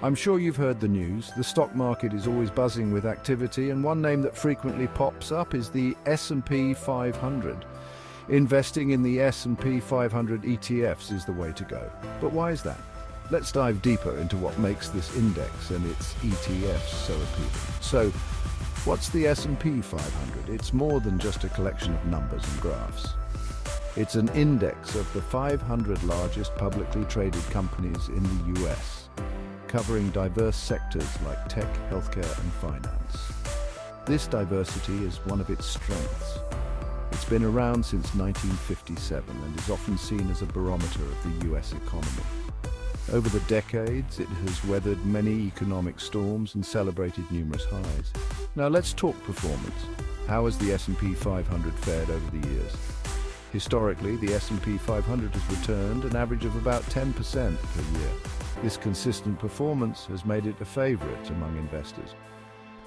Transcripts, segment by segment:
I'm sure you've heard the news. The stock market is always buzzing with activity, and one name that frequently pops up is the S&P 500. Investing in the S&P 500 ETFs is the way to go. But why is that? Let's dive deeper into what makes this index and its ETFs so appealing. So, what's the S&P 500? It's more than just a collection of numbers and graphs. It's an index of the 500 largest publicly traded companies in the US, covering diverse sectors like tech, healthcare, and finance. This diversity is one of its strengths. It's been around since 1957 and is often seen as a barometer of the US economy. Over the decades, it has weathered many economic storms and celebrated numerous highs. Now let's talk performance. How has the S&P 500 fared over the years? Historically, the S&P 500 has returned an average of about 10% per year. This consistent performance has made it a favorite among investors.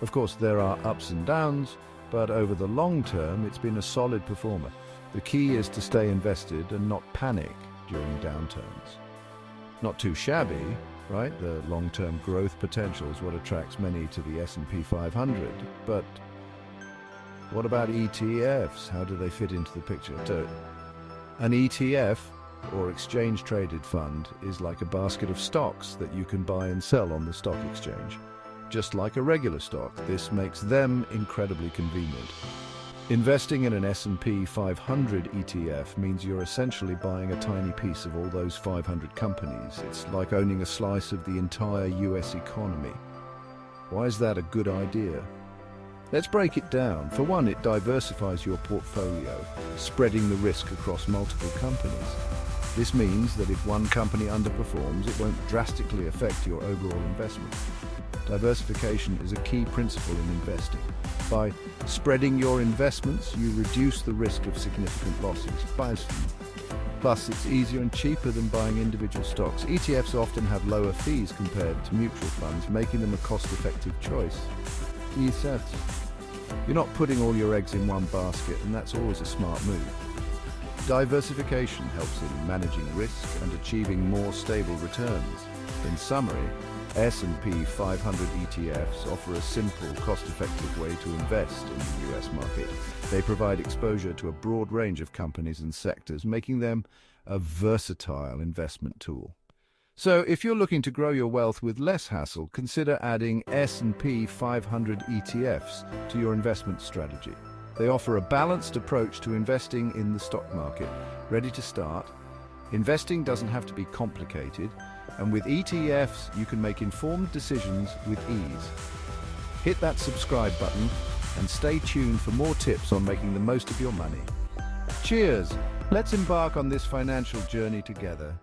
Of course, there are ups and downs, but over the long term, it's been a solid performer. The key is to stay invested and not panic during downturns. Not too shabby, right? The long-term growth potential is what attracts many to the S&P 500. But what about ETFs? How do they fit into the picture? So, an ETF, or exchange-traded fund, is like a basket of stocks that you can buy and sell on the stock exchange. Just like a regular stock, this makes them incredibly convenient. Investing in an S&P 500 ETF means you're essentially buying a tiny piece of all those 500 companies. It's like owning a slice of the entire US economy. Why is that a good idea? Let's break it down. For one, it diversifies your portfolio, spreading the risk across multiple companies. This means that if one company underperforms, it won't drastically affect your overall investment. Diversification is a key principle in investing. By spreading your investments, you reduce the risk of significant losses. Plus, it's easier and cheaper than buying individual stocks. ETFs often have lower fees compared to mutual funds, making them a cost-effective choice. ETFs. You're not putting all your eggs in one basket, and that's always a smart move. Diversification helps in managing risk and achieving more stable returns. In summary, S&P 500 ETFs offer a simple, cost-effective way to invest in the US market. They provide exposure to a broad range of companies and sectors, making them a versatile investment tool. So, if you're looking to grow your wealth with less hassle, consider adding S&P 500 ETFs to your investment strategy. They offer a balanced approach to investing in the stock market. Ready to start? Investing doesn't have to be complicated, and with ETFs, you can make informed decisions with ease. Hit that subscribe button and stay tuned for more tips on making the most of your money. Cheers! Let's embark on this financial journey together.